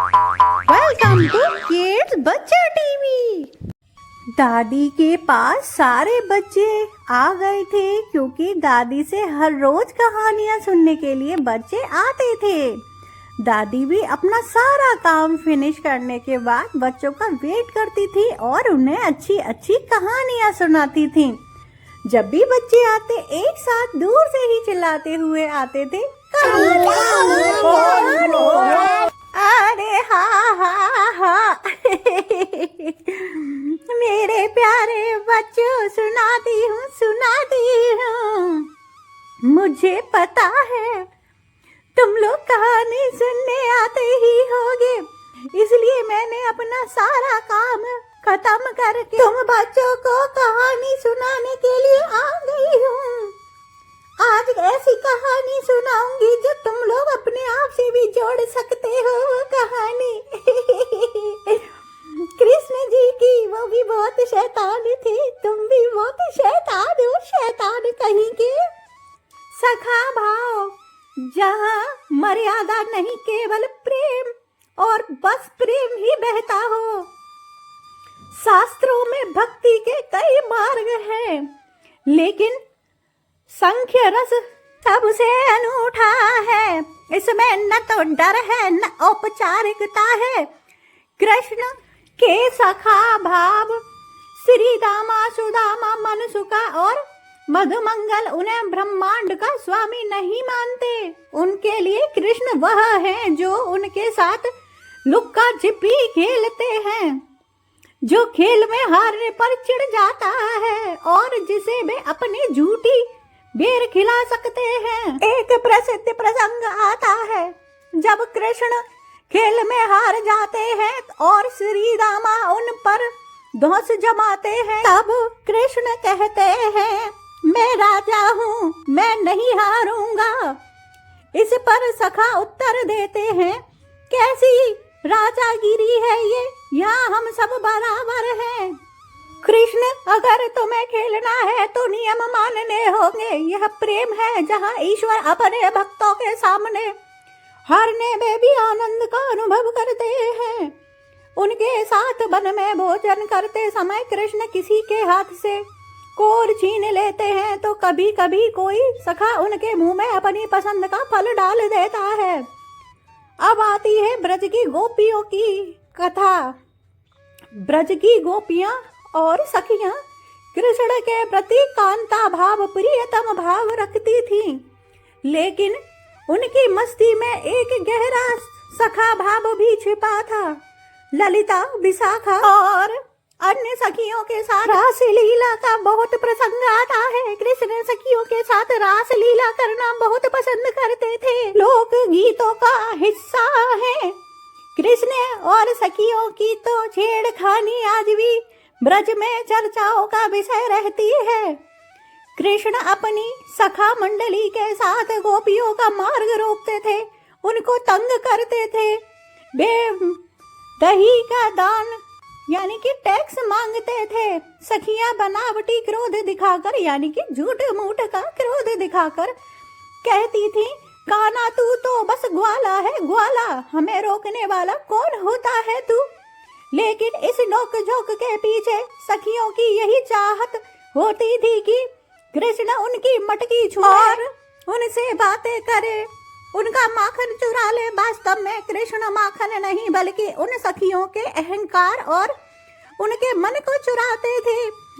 Welcome to kids बच्चा TV. दादी के पास सारे बच्चे आ गए थे क्योंकि दादी से हर रोज कहानियां सुनने के लिए बच्चे आते थे। दादी भी अपना सारा काम फिनिश करने के बाद बच्चों का वेट करती थी और उन्हें अच्छी अच्छी कहानियां सुनाती थी। जब भी बच्चे आते एक साथ दूर से ही चिल्लाते हुए आते थे, अरे हाँ हाँ हाँ मेरे प्यारे बच्चों सुनाती हूँ। मुझे पता है तुम लोग कहानी सुनने आते ही होगे, इसलिए मैंने अपना सारा काम खत्म करके तुम बच्चों को कहानी सुनाने के लिए आ गई हूँ। आज ऐसी कहानी सुनाऊंगी जो तुम लोग अपने आप से भी जोड़ सकते हो। वो कहानी कृष्ण जी की, वो भी बहुत शैतान थे, तुम भी बहुत शैतान हो, शैतान कहीं के। सखा भाव जहाँ मर्यादा नहीं, केवल प्रेम और बस प्रेम ही बहता हो। शास्त्रों में भक्ति के कई मार्ग हैं, लेकिन संख्य रस सबसे अनूठा है। इसमें न तो डर है न औपचारिकता है। कृष्ण के सखा भाव श्री दामा सुदामा मनसुका और मधुमंगल उन्हें ब्रह्मांड का स्वामी नहीं मानते। उनके लिए कृष्ण वह है जो उनके साथ लुक्का छिपी खेलते हैं, जो खेल में हारने पर चिढ़ जाता है और जिसे वे अपनी झूठी बेर खिला सकते हैं। एक प्रसिद्ध प्रसंग आता है जब कृष्ण खेल में हार जाते हैं और श्री रामा उन पर दोष जमाते हैं। तब कृष्ण कहते हैं, मैं राजा हूँ, मैं नहीं हारूंगा। इस पर सखा उत्तर देते हैं, कैसी राजागिरी है ये, यहाँ हम सब बराबर हैं। कृष्ण, अगर तुम्हें खेलना है तो नियम मानने होंगे। यह प्रेम है जहाँ ईश्वर अपने भक्तों के सामने हारने में भी आनंद का अनुभव करते हैं। उनके साथ वन में भोजन करते समय कृष्ण किसी के हाथ से कोर छीन लेते हैं तो कभी कभी कोई सखा उनके मुंह में अपनी पसंद का फल डाल देता है। अब आती है ब्रज की गोपियों की कथा। ब्रज की गोपियां और सखियां कृष्ण के प्रति कांता भाव, प्रियतम भाव रखती थीं, लेकिन उनकी मस्ती में एक गहरा सखा भाव भी छिपा था। ललिता, विशाखा और अन्य सखियों के साथ रास लीला का बहुत प्रसंग आता है। कृष्ण सखियों के साथ रास लीला करना बहुत पसंद करते थे, लोक गीतों का हिस्सा है। कृष्ण और सखियों की तो छेड़खानी आज भी ब्रज में चर्चाओं का विषय रहती है। कृष्ण अपनी सखा मंडली के साथ गोपियों का मार्ग रोकते थे, उनको तंग करते थे। वे दही का दान यानी कि टैक्स मांगते थे। सखियां बनावटी क्रोध दिखाकर यानी कि झूठ मूठ का क्रोध दिखाकर कहती थी, काना तू तो बस ग्वाला है, ग्वाला, हमें रोकने वाला कौन होता है तू। लेकिन इस नोक झोंक के पीछे सखियों की यही चाहत होती थी कि कृष्ण उनकी मटकी छुए और उनसे बातें करे, उनका माखन चुरा ले। वास्तव में कृष्ण माखन नहीं बल्कि उन सखियों के अहंकार और उनके मन को चुराते थे,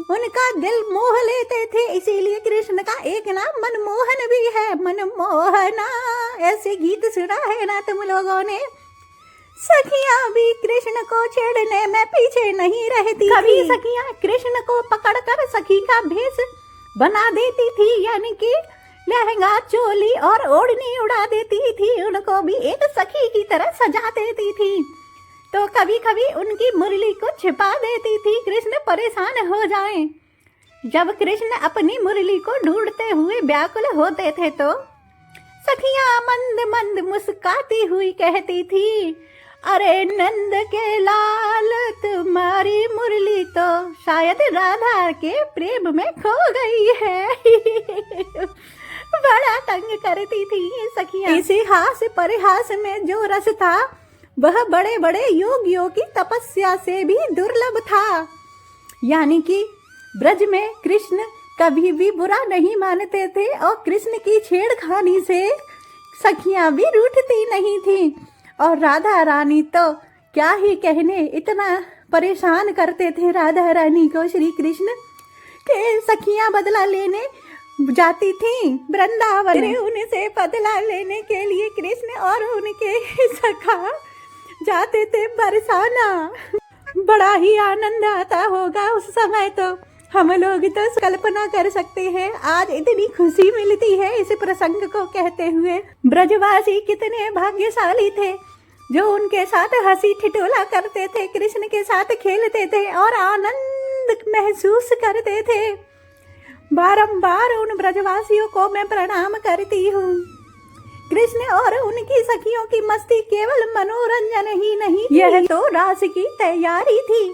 उनका दिल मोह लेते थे। इसीलिए कृष्ण का एक नाम मनमोहन भी है। मनमोहना, ऐसे गीत सुना है ना तुम लोगों ने। सखियां भी कृष्ण को छेड़ने में पीछे नहीं रहती। कभी सखियां कृष्ण को पकड़कर सखी का भेष बना देती थी, यानी कि लहंगा, चोली और ओढ़नी उड़ा देती थी। उनको भी एक सखी की तरह सजा देती थी। तो कभी कभी उनकी मुरली को छिपा देती थी, कृष्ण परेशान हो जाएं। जब कृष्ण अपनी मुरली को ढूंढते हुए व्याकुल होते थे तो सखियां मंद मंद मुस्कुराती हुई कहती थी, अरे नंद के लाल, तुम्हारी मुरली तो शायद राधा के प्रेम में खो गई है। बड़ा तंग करती थी ये सखियां। इसी हास परिहास में जो रस था वह बड़े बड़े योगियों की तपस्या से भी दुर्लभ था। यानी कि ब्रज में कृष्ण कभी भी बुरा नहीं मानते थे और कृष्ण की छेड़खानी से सखियां भी रूठती नहीं थी। और राधा रानी तो क्या ही कहने, इतना परेशान करते थे राधा रानी को श्री कृष्ण के सखियां बदला लेने जाती थी वृंदावन। उनसे बदला लेने के लिए कृष्ण और उनके सखा जाते थे बरसाना। बड़ा ही आनंद आता होगा उस समय, तो हम लोग तो कल्पना कर सकते हैं। आज इतनी खुशी मिलती है इस प्रसंग को कहते हुए। ब्रजवासी कितने भाग्यशाली थे जो उनके साथ हंसी ठिठोला करते थे, कृष्ण के साथ खेलते थे और आनंद महसूस करते थे। बारंबार उन ब्रजवासियों को मैं प्रणाम करती हूँ। कृष्ण और उनकी सखियों की मस्ती केवल मनोरंजन ही नहीं, यह तो रास की तैयारी थी।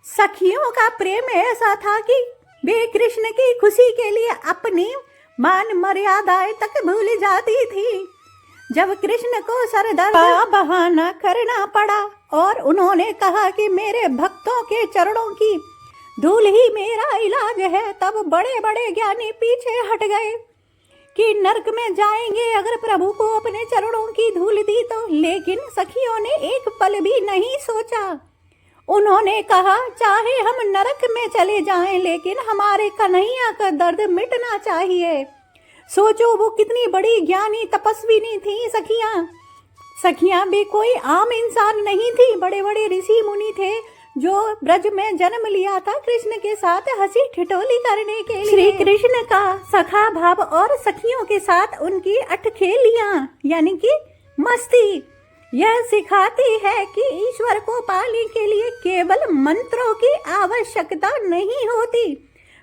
सखियों का प्रेम ऐसा था कि वे कृष्ण की खुशी के लिए अपनी मान मर्यादाएं तक भूल जाती थी। जब कृष्ण को सरदर्द का बहाना करना पड़ा और उन्होंने कहा कि मेरे भक्तों के चरणों की धूल ही मेरा इलाज है, तब बड़े बड़े ज्ञानी पीछे हट गए कि नरक में जाएंगे अगर प्रभु को अपने चरणों की धूल दी तो। लेकिन सखियों ने एक पल भी नहीं सोचा। उन्होंने कहा, चाहे हम नरक में चले जाएं, लेकिन हमारे कन्हैया का दर्द मिटना चाहिए। सोचो वो कितनी बड़ी ज्ञानी तपस्विनी थी सखियां भी कोई आम इंसान नहीं थी, बड़े बड़े ऋषि मुनि थे जो ब्रज में जन्म लिया था कृष्ण के साथ हंसी ठिठोली करने के लिए। श्री कृष्ण का सखा भाव और सखियों के साथ उनकी अठखेलियां यानी कि मस्ती यह सिखाती है कि ईश्वर को पाने के लिए केवल मंत्रों की आवश्यकता नहीं होती,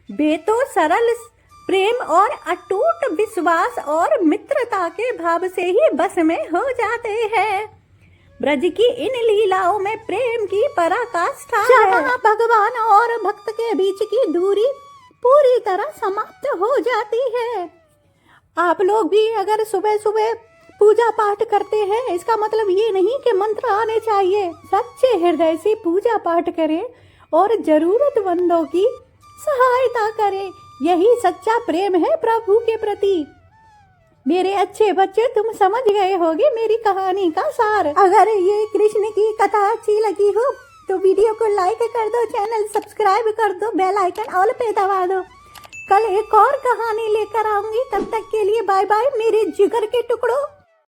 वे तो सरल प्रेम और अटूट विश्वास और मित्रता के भाव से ही बस में हो जाते हैं। ब्रज की इन लीलाओं में प्रेम की पराकाष्ठा है। भगवान और भक्त के बीच की दूरी पूरी तरह समाप्त हो जाती है। आप लोग भी अगर सुबह सुबह पूजा पाठ करते हैं, इसका मतलब ये नहीं कि मंत्र आने चाहिए। सच्चे हृदय से पूजा पाठ करें और जरूरतमंदों की सहायता करें, यही सच्चा प्रेम है प्रभु के प्रति। मेरे अच्छे बच्चे, तुम समझ गए होगे मेरी कहानी का सार। अगर ये कृष्ण की कथा अच्छी लगी हो तो वीडियो को लाइक कर दो, चैनल सब्सक्राइब कर दो, बेल आइकन ऑल पे दबा दो। कल एक और कहानी लेकर आऊंगी, तब तक के लिए बाय बाय मेरे जिगर के टुकड़ों।